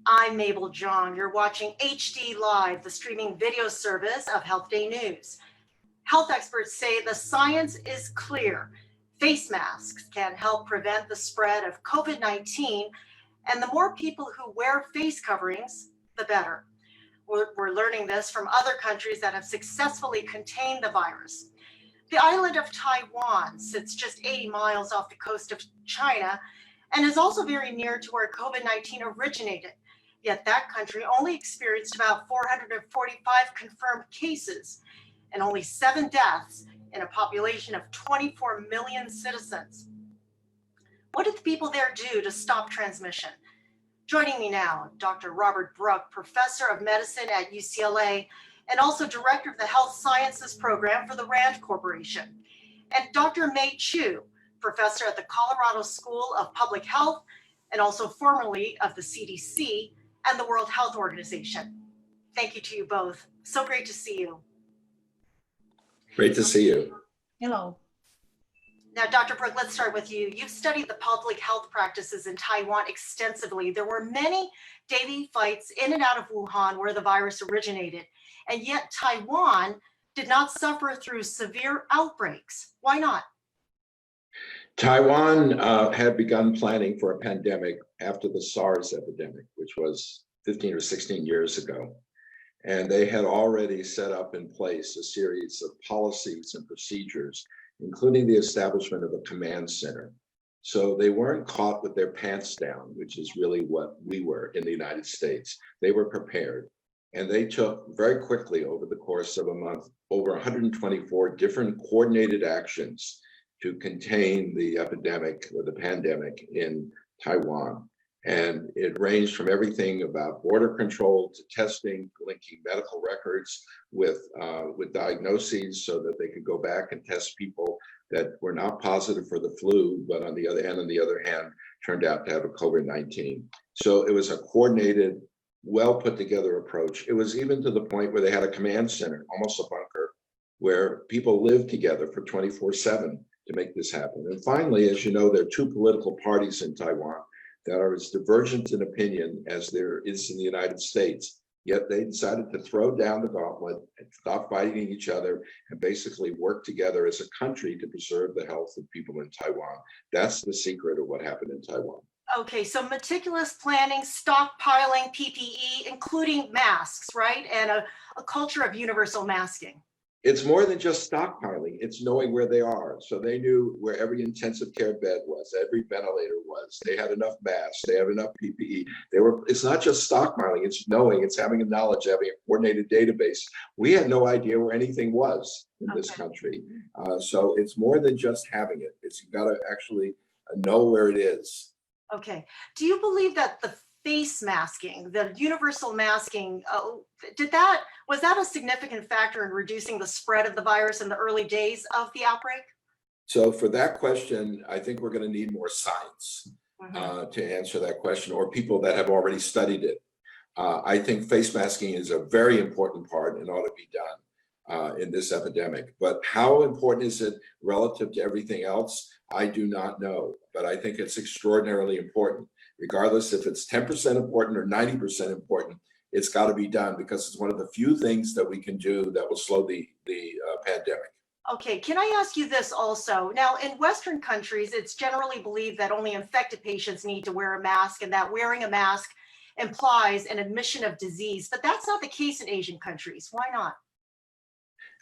I'm Mabel Jong. You're watching HD Live, the streaming video service of Health Day News. Health experts say the science is clear. Face masks can help prevent the spread of COVID-19, and the more people who wear face coverings, the better. We're learning this from other countries that have successfully contained the virus. The island of Taiwan sits just 80 miles off the coast of China and is also very near to where COVID-19 originated. Yet that country only experienced about 445 confirmed cases and only 7 deaths in a population of 24 million citizens. What did the people there do to stop transmission? Joining me now, Dr. Robert Brook, professor of medicine at UCLA and also director of the Health Sciences program for the RAND Corporation, and Dr. Mei Chu, professor at the Colorado School of Public Health and also formerly of the CDC and the World Health Organization. Thank you to you both. So great to see you. Great to see you. Hello. Now, Dr. Brook, let's start with you. You've studied the public health practices in Taiwan extensively. There were many daily flights in and out of Wuhan where the virus originated, and yet Taiwan did not suffer through severe outbreaks. Why not? Taiwan had begun planning for a pandemic after the SARS epidemic, which was 15 or 16 years ago. And they had already set up in place a series of policies and procedures, including the establishment of a command center. So they weren't caught with their pants down, which is really what we were in the United States. They were prepared. And they took very quickly over the course of a month, over 124 different coordinated actions to contain the epidemic or the pandemic in Taiwan. And it ranged from everything about border control to testing, linking medical records with diagnoses so that they could go back and test people that were not positive for the flu, but on the other hand, turned out to have a COVID-19. So it was a coordinated, well put together approach. It was even to the point where they had a command center, almost a bunker, where people lived together for 24/7 to make this happen. And finally, as you know, there are 2 political parties in Taiwan that are as divergent in opinion as there is in the United States. Yet they decided to throw down the gauntlet and stop fighting each other and basically work together as a country to preserve the health of people in Taiwan. That's the secret of what happened in Taiwan. Okay, so meticulous planning, stockpiling PPE, including masks, right? And a culture of universal masking. It's more than just stockpiling, it's knowing where they are. So they knew where every intensive care bed was, every ventilator was. They had enough masks, they have enough PPE. It's not just stockpiling, it's knowing, it's having a knowledge, having a coordinated database. We had no idea where anything was in this country. So it's more than just having it. You've got to actually know where it is. Okay. Do you believe that the face masking, the universal masking, was that a significant factor in reducing the spread of the virus in the early days of the outbreak? So for that question, I think we're going to need more science to answer that question, or people that have already studied it. I think face masking is a very important part and ought to be done in this epidemic. But how important is it relative to everything else? I do not know, but I think it's extraordinarily important. Regardless if it's 10% important or 90% important, it's got to be done because it's one of the few things that we can do that will slow the pandemic. Okay, can I ask you this also? Now, in Western countries, it's generally believed that only infected patients need to wear a mask and that wearing a mask implies an admission of disease, but that's not the case in Asian countries. Why not?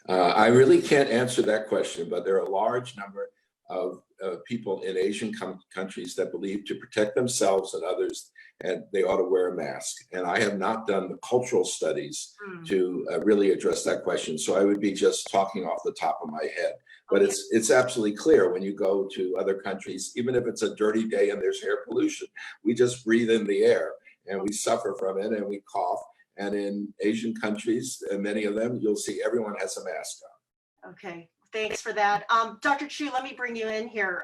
I really can't answer that question, but there are a large number of people in Asian countries that believe to protect themselves and others, and they ought to wear a mask. And I have not done the cultural studies to really address that question. So I would be just talking off the top of my head. But it's absolutely clear when you go to other countries, even if it's a dirty day and there's air pollution, we just breathe in the air and we suffer from it and we cough. And in Asian countries, and many of them, you'll see everyone has a mask on. Okay. Thanks for that. Dr. Chu, let me bring you in here.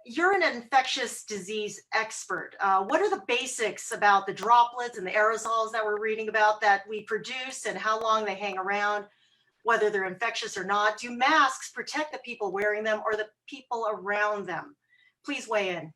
You're an infectious disease expert. What are the basics about the droplets and the aerosols that we're reading about that we produce and how long they hang around, whether they're infectious or not? Do masks protect the people wearing them or the people around them? Please weigh in.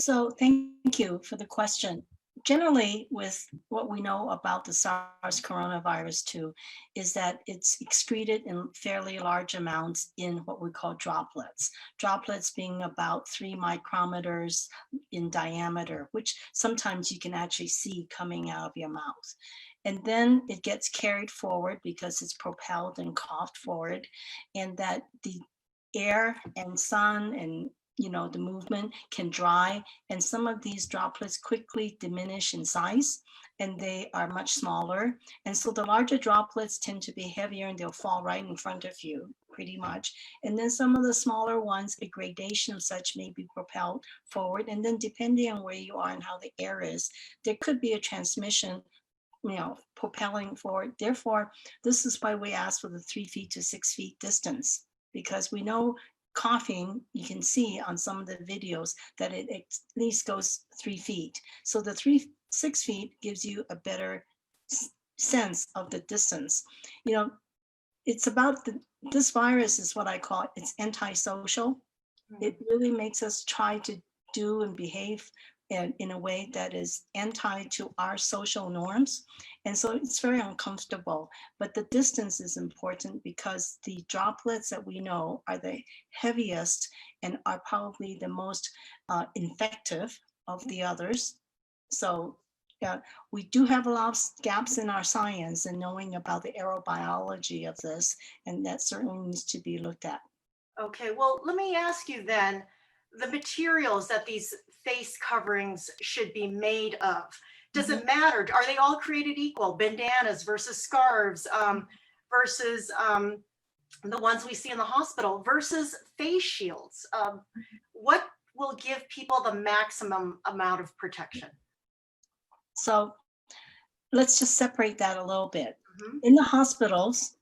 So thank you for the question. generally, with what we know about the SARS coronavirus 2, is that it's excreted in fairly large amounts in what we call droplets. Droplets being about 3 micrometers in diameter, which sometimes you can actually see coming out of your mouth. And then it gets carried forward because it's propelled and coughed forward, and that the air and sun and the movement can dry, and some of these droplets quickly diminish in size and they are much smaller. And so the larger droplets tend to be heavier and they'll fall right in front of you pretty much. And then some of the smaller ones, a gradation of such may be propelled forward. And then depending on where you are and how the air is, there could be a transmission propelling forward. Therefore, this is why we ask for the 3 feet to 6 feet distance, because we know coughing, you can see on some of the videos that it at least goes 3 feet. So the 6 feet gives you a better sense of the distance. It's about this virus is what I call it's antisocial. It really makes us try to do and behave in a way that is anti to our social norms. And so it's very uncomfortable, but the distance is important because the droplets that we know are the heaviest and are probably the most infective of the others. So yeah, we do have a lot of gaps in our science and knowing about the aerobiology of this, and that certainly needs to be looked at. Okay, well, let me ask you then, the materials that these face coverings should be made of, does it matter? Are they all created equal? Bandanas versus scarves versus the ones we see in the hospital versus face shields? What will give people the maximum amount of protection? So let's just separate that a little bit. In the hospitals,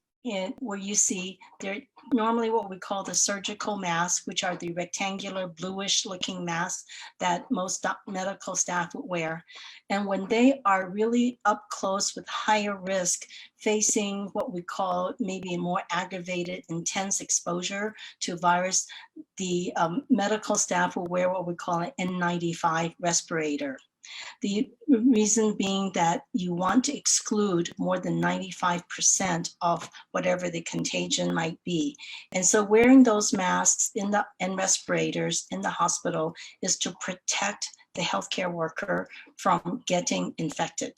where you see they're normally what we call the surgical masks, which are the rectangular bluish looking masks that most medical staff would wear. And when they are really up close with higher risk, facing what we call maybe a more aggravated, intense exposure to virus, the medical staff will wear what we call an N95 respirator. The reason being that you want to exclude more than 95% of whatever the contagion might be. And so wearing those masks and respirators in the hospital is to protect the healthcare worker from getting infected.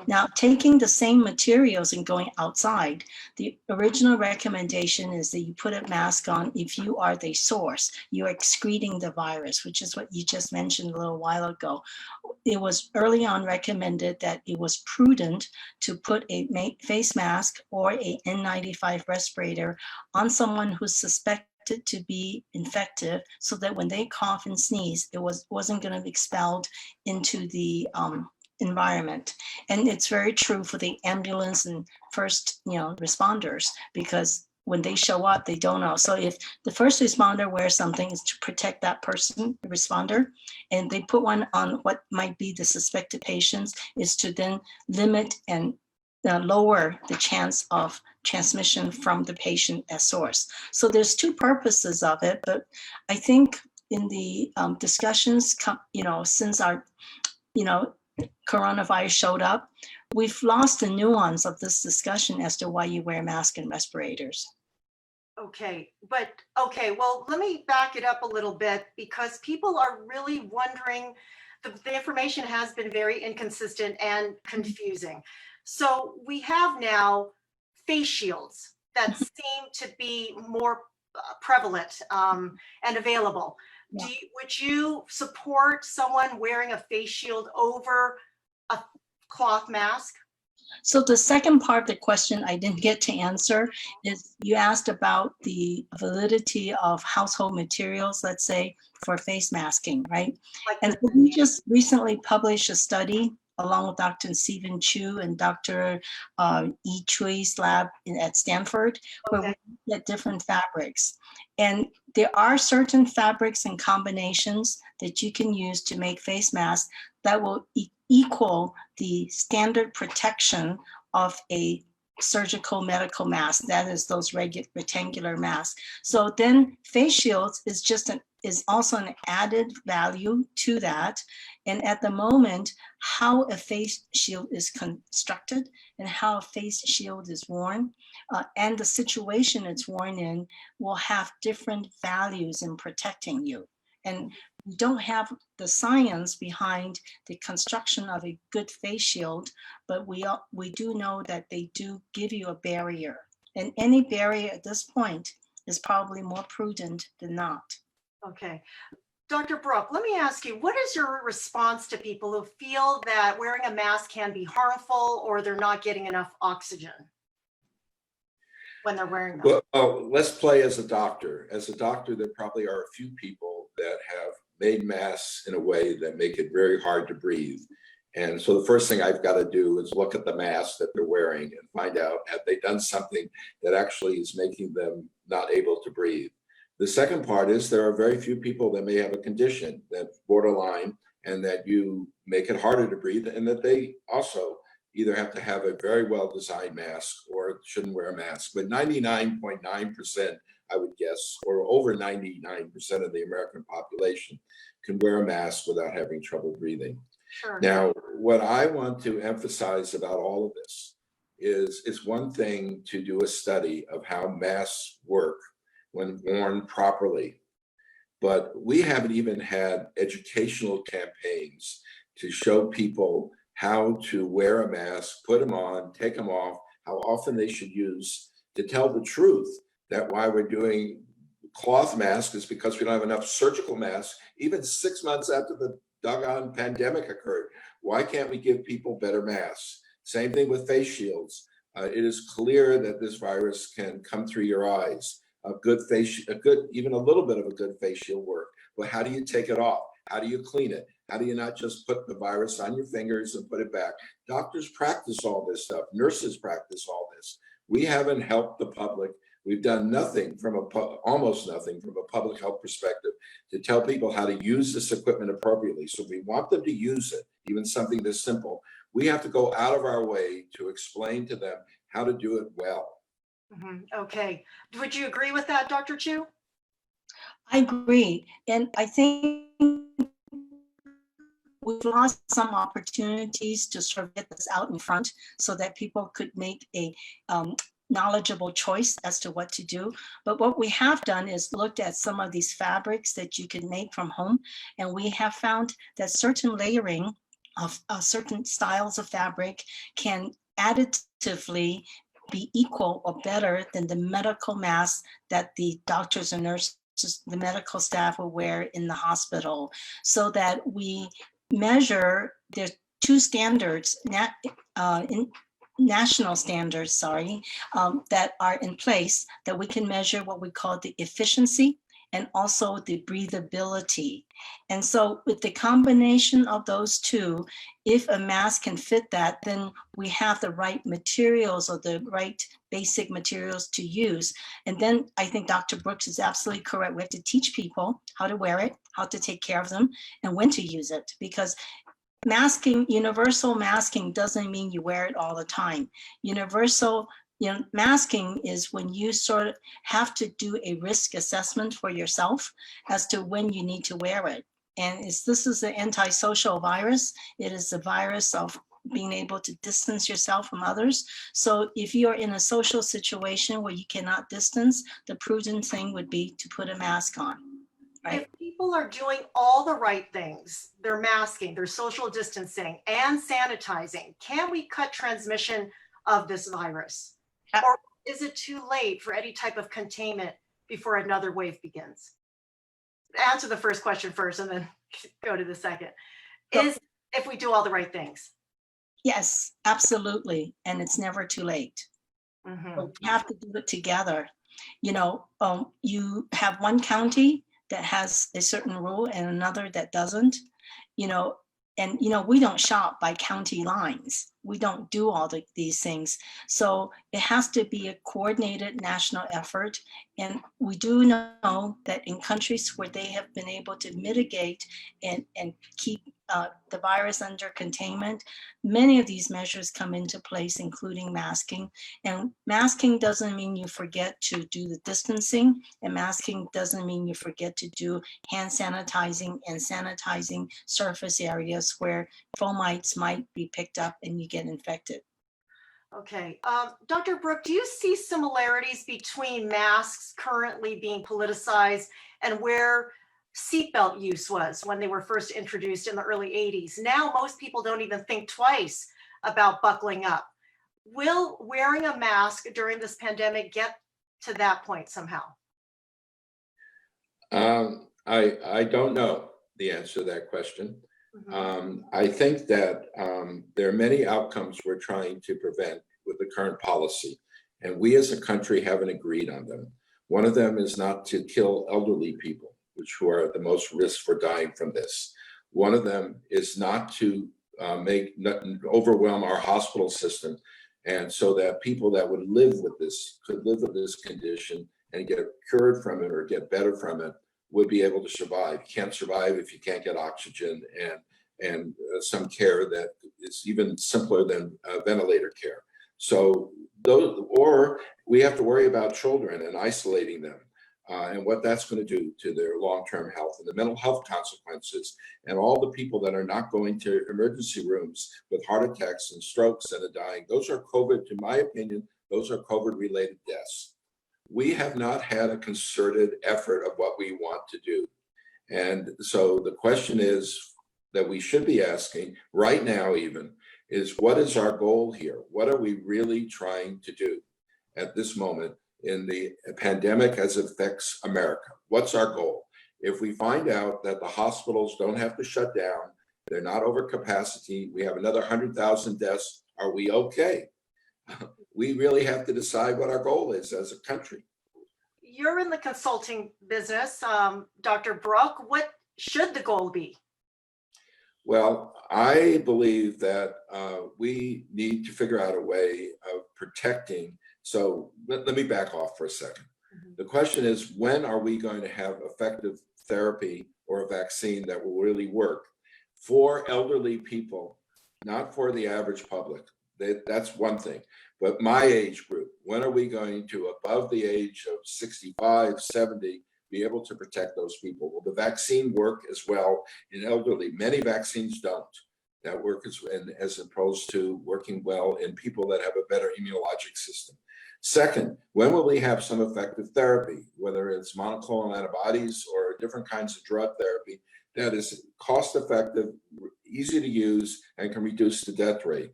Now, taking the same materials and going outside, the original recommendation is that you put a mask on if you are the source, you're excreting the virus, which is what you just mentioned a little while ago. It was early on recommended that it was prudent to put a face mask or a N95 respirator on someone who's suspected to be infected, so that when they cough and sneeze, it wasn't going to be expelled into the environment. And it's very true for the ambulance and first responders, because when they show up, they don't know. So if the first responder wears something, it's to protect that person, the responder, and they put one on what might be the suspected patients, is to then limit and lower the chance of transmission from the patient as source. So there's two purposes of it, but I think in the discussions, since our, coronavirus showed up, we've lost the nuance of this discussion as to why you wear masks and respirators. Okay, well, let me back it up a little bit, because people are really wondering, the information has been very inconsistent and confusing. So we have now face shields that seem to be more prevalent and available. Yeah. Would you support someone wearing a face shield over a cloth mask? So the second part of the question I didn't get to answer is you asked about the validity of household materials, let's say, for face masking, right? And so we just recently published a study along with Dr. Stephen Chu and Dr. E. Chui's lab at Stanford, where we looked at different fabrics. And there are certain fabrics and combinations that you can use to make face masks that will equal the standard protection of a surgical medical mask, that is those rectangular masks. So then face shields is also an added value to that. And at the moment, how a face shield is constructed and how a face shield is worn, and the situation it's worn in will have different values in protecting you. And we don't have the science behind the construction of a good face shield, but we do know that they do give you a barrier. And any barrier at this point is probably more prudent than not. Okay. Dr. Brook, let me ask you, what is your response to people who feel that wearing a mask can be harmful or they're not getting enough oxygen when they're wearing them? Well, let's play as a doctor. As a doctor, there probably are a few people that have made masks in a way that make it very hard to breathe. And so the first thing I've got to do is look at the mask that they're wearing and find out, have they done something that actually is making them not able to breathe? The second part is there are very few people that may have a condition that's borderline and that you make it harder to breathe, and that they also either have to have a very well-designed mask or shouldn't wear a mask. But 99.9%, I would guess, or over 99% of the American population can wear a mask without having trouble breathing. Sure. Now, what I want to emphasize about all of this is it's one thing to do a study of how masks work when worn properly, but we haven't even had educational campaigns to show people how to wear a mask, put them on, take them off, how often they should use, to tell the truth that why we're doing cloth masks is because we don't have enough surgical masks, even 6 months after the doggone pandemic occurred. Why can't we give people better masks? Same thing with face shields. It is clear that this virus can come through your eyes. Even a little bit of a good face shield work. But how do you take it off? How do you clean it? How do you not just put the virus on your fingers and put it back? Doctors practice all this stuff. Nurses practice all this. We haven't helped the public. We've done nothing almost nothing from a public health perspective to tell people how to use this equipment appropriately. So we want them to use it, even something this simple. We have to go out of our way to explain to them how to do it well. Okay. Would you agree with that, Dr. Chu? I agree. And I think we've lost some opportunities to sort of get this out in front so that people could make a knowledgeable choice as to what to do. But what we have done is looked at some of these fabrics that you can make from home. And we have found that certain layering of certain styles of fabric can additively be equal or better than the medical masks that the doctors and nurses, the medical staff will wear in the hospital, so that we measure, there's two standards, national standards, that are in place, that we can measure what we call the efficiency and also the breathability. And so with the combination of those two, if a mask can fit that, then we have the right materials or the right basic materials to use. And then I think Dr. Brooks is absolutely correct. We have to teach people how to wear it, how to take care of them, and when to use it. Because masking, universal masking doesn't mean you wear it all the time. Universal masking is when you sort of have to do a risk assessment for yourself as to when you need to wear it. And this is an antisocial virus. It is the virus of being able to distance yourself from others. So if you're in a social situation where you cannot distance, the prudent thing would be to put a mask on. Right? If people are doing all the right things, they're masking, they're social distancing and sanitizing, can we cut transmission of this virus? Or is it too late for any type of containment before another wave begins? Answer the first question first and then go to the second. Is if we do all the right things? Yes, absolutely. And it's never too late. But we have to do it together. You have one county that has a certain rule and another that doesn't, and we don't shop by county lines. we don't do all these things. So it has to be a coordinated national effort. And we do know that in countries where they have been able to mitigate and keep the virus under containment, many of these measures come into place, including masking. And masking doesn't mean you forget to do the distancing, and masking doesn't mean you forget to do hand sanitizing and sanitizing surface areas where fomites might be picked up and you get infected. Okay. Dr. Brook, do you see similarities between masks currently being politicized and where seatbelt use was when they were first introduced in the early 80s? Now, most people don't even think twice about buckling up. Will wearing a mask during this pandemic get to that point somehow? I don't know the answer to that question. I think that there are many outcomes we're trying to prevent with the current policy, and we as a country haven't agreed on them. One of them is not to kill elderly people, who are at the most risk for dying from this. One of them is not to overwhelm our hospital system, and so that people that would live with this could live with this condition and get cured from it or get better from it would be able to survive. You can't survive if you can't get oxygen and some care that is even simpler than ventilator care. So those, or we have to worry about children and isolating them and what that's going to do to their long-term health and the mental health consequences, and all the people that are not going to emergency rooms with heart attacks and strokes and are dying. Those are COVID, to my opinion, those are COVID-related deaths. We have not had a concerted effort of what we want to do. And so the question is that we should be asking right now even is, what is our goal here? What are we really trying to do at this moment in the pandemic as it affects America? What's our goal? If we find out that the hospitals don't have to shut down, they're not over capacity, we have another 100,000 deaths, are we okay? We really have to decide what our goal is as a country. You're in the consulting business, Dr. Brook. What should the goal be? Well, I believe that we need to figure out a way of protecting. So let me back off for a second. The question is, when are we going to have effective therapy or a vaccine that will really work for elderly people, not for the average public? That's one thing. But my age group, when are we going to, above the age of 65, 70, be able to protect those people? Will the vaccine work as well in elderly? Many vaccines don't. That work as opposed to working well in people that have a better immunologic system. Second, when will we have some effective therapy, whether it's monoclonal antibodies or different kinds of drug therapy that is cost effective, easy to use, and can reduce the death rate?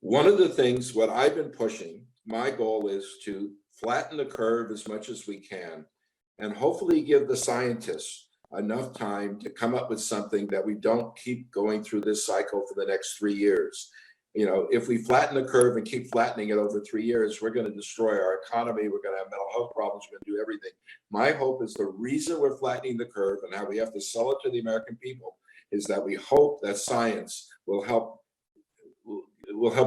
One of the things, what I've been pushing, my goal is to flatten the curve as much as we can, and hopefully give the scientists enough time to come up with something that we don't keep going through this cycle for the next 3 years. You know, if we flatten the curve and keep flattening it over 3 years, we're going to destroy our economy. We're going to have mental health problems. We're going to do everything. My hope is the reason we're flattening the curve and how we have to sell it to the American people is that we hope that science will help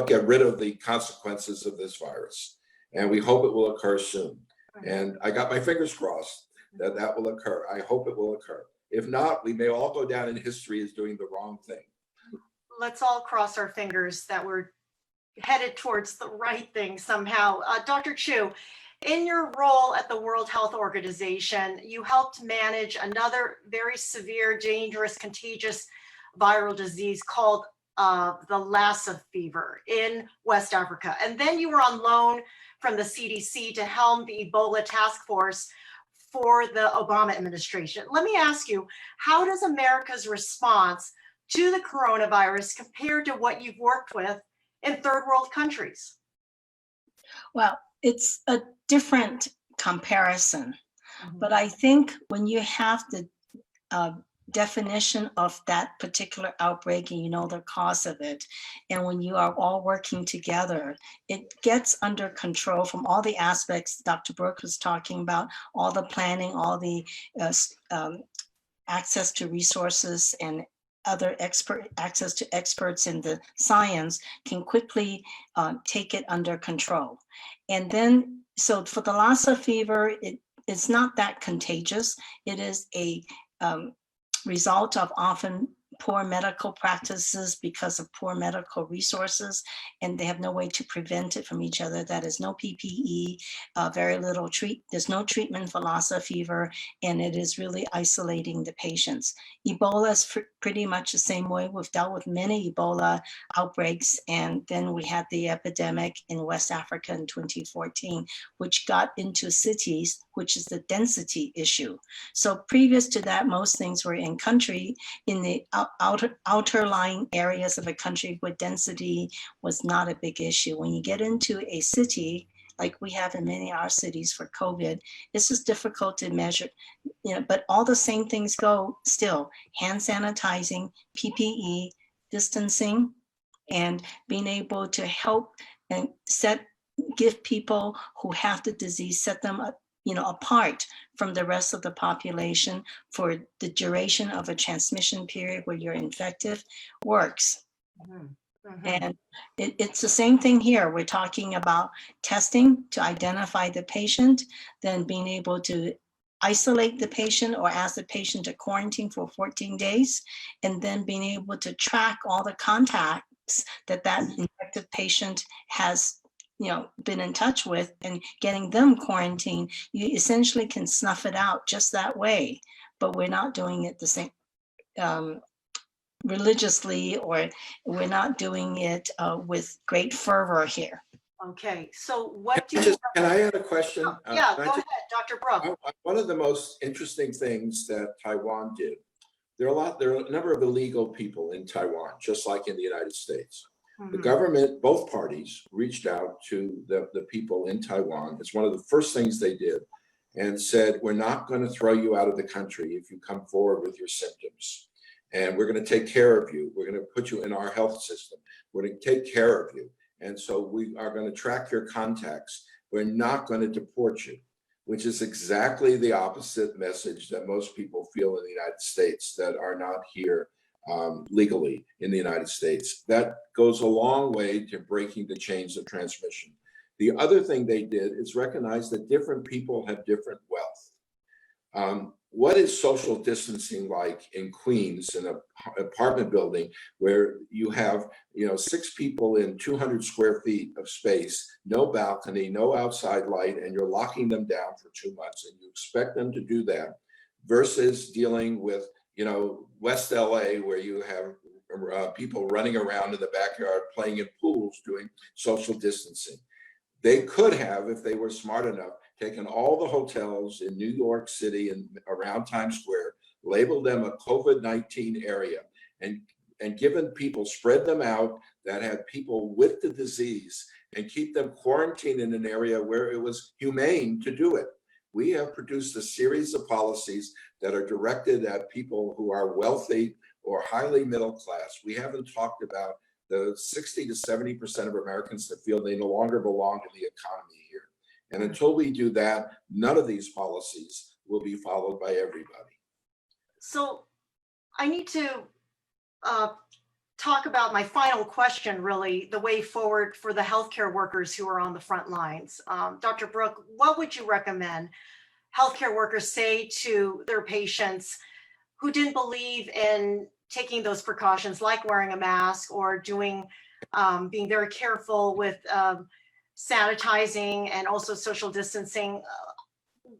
get rid of the consequences of this virus. And we hope it will occur soon. And I got my fingers crossed that that will occur. I hope it will occur. If not, we may all go down in history as doing the wrong thing. Let's all cross our fingers that we're headed towards the right thing somehow. Dr. Chu, in your role at the World Health Organization, you helped manage another very severe, dangerous, contagious viral disease called the Lassa fever in West Africa. And then you were on loan from the CDC to helm the Ebola task force for the Obama administration. Let me ask you, how does America's response to the coronavirus compare to what you've worked with in third world countries? Well, it's a different comparison, but I think when you have the definition of that particular outbreak and you know the cause of it, and when you are all working together, it gets under control from all the aspects Dr. Brook was talking about, all the planning, all the access to resources and other access to experts in the science can quickly take it under control. And then, so for the Lassa fever, it's not that contagious. It is a result of often poor medical practices because of poor medical resources, and they have no way to prevent it from each other. That is no PPE, very little there's no treatment for Lassa fever, and it is really isolating the patients. Ebola is pretty much the same way. We've dealt with many Ebola outbreaks, and then we had the epidemic in West Africa in 2014, which got into cities, which is the density issue. So previous to that, most things were in the outer lying areas of a country where density was not a big issue. When you get into a city, like we have in many of our cities for COVID, it's just difficult to measure, but all the same things go still: hand sanitizing, PPE, distancing, and being able to help and give people who have the disease, set them up, apart from the rest of the population for the duration of a transmission period where you're infective works. Mm-hmm. Mm-hmm. And it's the same thing here. We're talking about testing to identify the patient, then being able to isolate the patient or ask the patient to quarantine for 14 days, and then being able to track all the contacts that infected patient has been in touch with, and getting them quarantined. You essentially can snuff it out just that way, but we're not doing it the same religiously, or we're not doing it with great fervor here. Okay, so what do you? Can I add a question? Yeah, go ahead, Dr. Brook. One of the most interesting things that Taiwan did, there are a number of illegal people in Taiwan, just like in the United States. The government, both parties, reached out to the people in Taiwan. It's one of the first things they did, and said, we're not going to throw you out of the country if you come forward with your symptoms. And we're going to take care of you. We're going to put you in our health system. We're going to take care of you. And so we are going to track your contacts. We're not going to deport you, which is exactly the opposite message that most people feel in the United States that are not here legally in the United States. That goes a long way to breaking the chains of transmission. The other thing they did is recognize that different people have different wealth. What is social distancing like in Queens, in an apartment building where you have 6 people in 200 square feet of space, no balcony, no outside light, and you're locking them down for 2 months, and you expect them to do that, versus dealing with West LA, where you have people running around in the backyard playing in pools doing social distancing. They could have, if they were smart enough, taken all the hotels in New York City and around Times Square, labeled them a COVID-19 area, and given people, spread them out that had people with the disease, and keep them quarantined in an area where it was humane to do it. We have produced a series of policies that are directed at people who are wealthy or highly middle class. We haven't talked about the 60 to 70% of Americans that feel they no longer belong in the economy here. And until we do that, none of these policies will be followed by everybody. So I need to talk about my final question, really, the way forward for the healthcare workers who are on the front lines. Dr. Brook, what would you recommend healthcare workers say to their patients who didn't believe in taking those precautions, like wearing a mask or being very careful with sanitizing and also social distancing?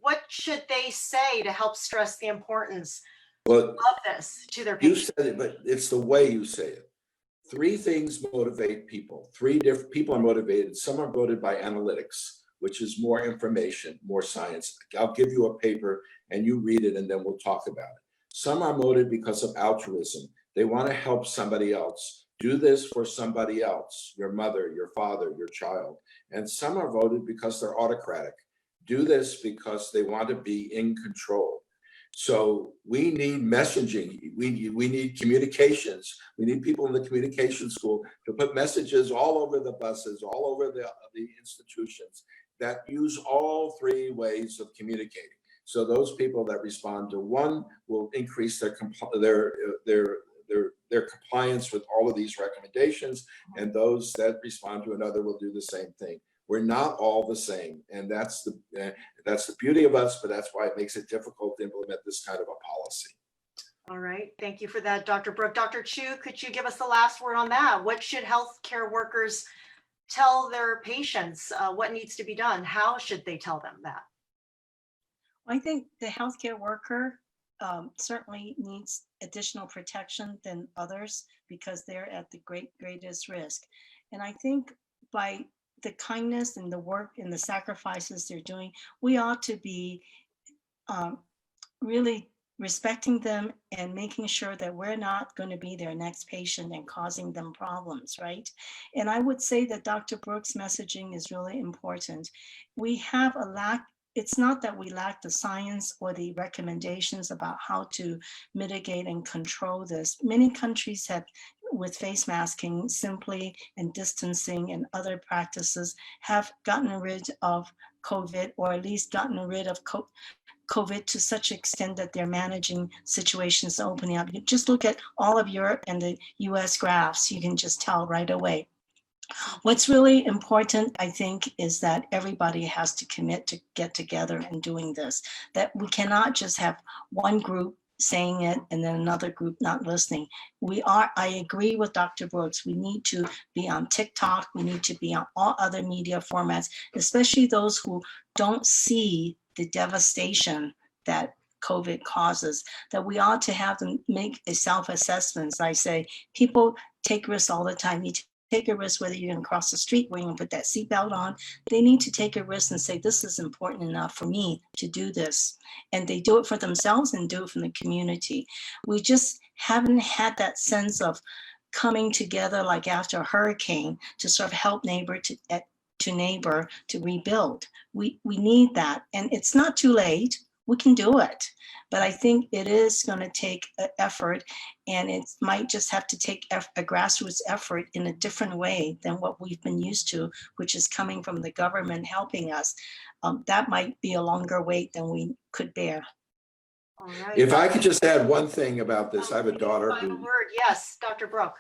What should they say to help stress the importance of this to their patients? You said it, but it's the way you say it. 3 things motivate people. 3 different people are motivated. Some are motivated by analytics, which is more information, more science. I'll give you a paper and you read it, and then we'll talk about it. Some are motivated because of altruism. They want to help somebody else. Do this for somebody else, your mother, your father, your child. And some are voted because they're autocratic. Do this because they want to be in control. So we need messaging. We need communications. We need people in the communication school to put messages all over the buses, all over the institutions that use all 3 ways of communicating. So those people that respond to one will increase their their compliance with all of these recommendations, and those that respond to another will do the same thing. We're not all the same, and that's the beauty of us, but that's why it makes it difficult to implement this kind of a policy. All right, thank you for that, Dr. Brook. Dr. Chu, could you give us the last word on that? What should healthcare workers tell their patients? What needs to be done? How should they tell them that? I think the healthcare worker certainly needs additional protection than others because they're at the greatest risk. And I think by the kindness and the work and the sacrifices they're doing, we ought to be really respecting them and making sure that we're not going to be their next patient and causing them problems, right? And I would say that Dr. Brook's messaging is really important. We have a lack, it's not that we lack the science or the recommendations about how to mitigate and control this. Many countries have, with face masking simply and distancing and other practices, have gotten rid of COVID, or at least gotten rid of COVID to such extent that they're managing situations opening up. You just look at all of Europe and the US graphs, you can just tell right away. What's really important, I think, is that everybody has to commit to get together and doing this, that we cannot just have one group saying it and then another group not listening. I agree with Dr. Brooks. We need to be on TikTok. We need to be on all other media formats, especially those who don't see the devastation that COVID causes, that we ought to have them make a self-assessment. I say, people take risks all the time. You take a risk whether you're going to cross the street, where you're going to put that seatbelt on. They need to take a risk and say, this is important enough for me to do this. And they do it for themselves and do it for the community. We just haven't had that sense of coming together like after a hurricane to sort of help neighbor to neighbor to rebuild. We need that. And it's not too late. We can do it. But I think it is going to take effort, and it might just have to take a grassroots effort in a different way than what we've been used to, which is coming from the government helping us. That might be a longer wait than we could bear. All right. If I could just add one thing about this, I have a daughter Final word, yes, Dr. Brook.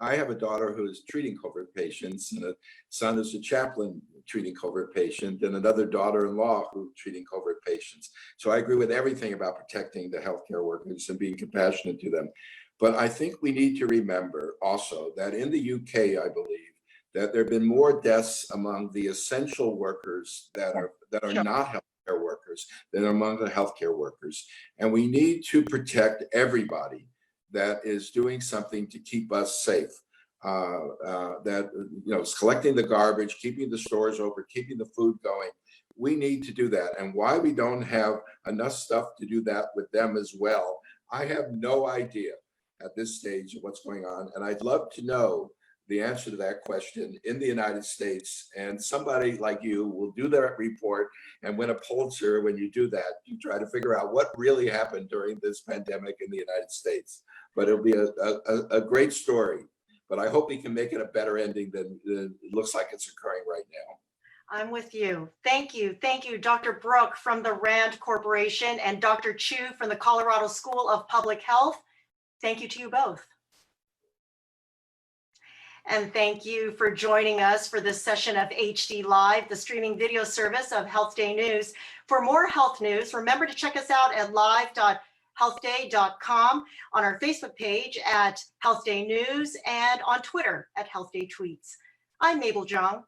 I have a daughter who is treating COVID patients, and a son who's a chaplain treating COVID patient, and another daughter-in-law who's treating COVID patients. So I agree with everything about protecting the healthcare workers and being compassionate to them. But I think we need to remember also that in the UK, I believe, that there have been more deaths among the essential workers that are Sure. not healthcare workers than among the healthcare workers. And we need to protect everybody that is doing something to keep us safe. That, you know, is collecting the garbage, keeping the stores open, keeping the food going. We need to do that. And why we don't have enough stuff to do that with them as well, I have no idea at this stage of what's going on. And I'd love to know the answer to that question in the United States. And somebody like you will do that report and win a Pulitzer. When you do that, you try to figure out what really happened during this pandemic in the United States. But it'll be a great story. But I hope we can make it a better ending than it looks like it's occurring right now. I'm with you. Thank you. Thank you, Dr. Brook from the RAND Corporation and Dr. Chu from the Colorado School of Public Health. Thank you to you both. And thank you for joining us for this session of HD Live, the streaming video service of Health Day News. For more health news, remember to check us out at live.healthday.com, on our Facebook page at Health Day News, and on Twitter at Health Day Tweets. I'm Mabel Jong.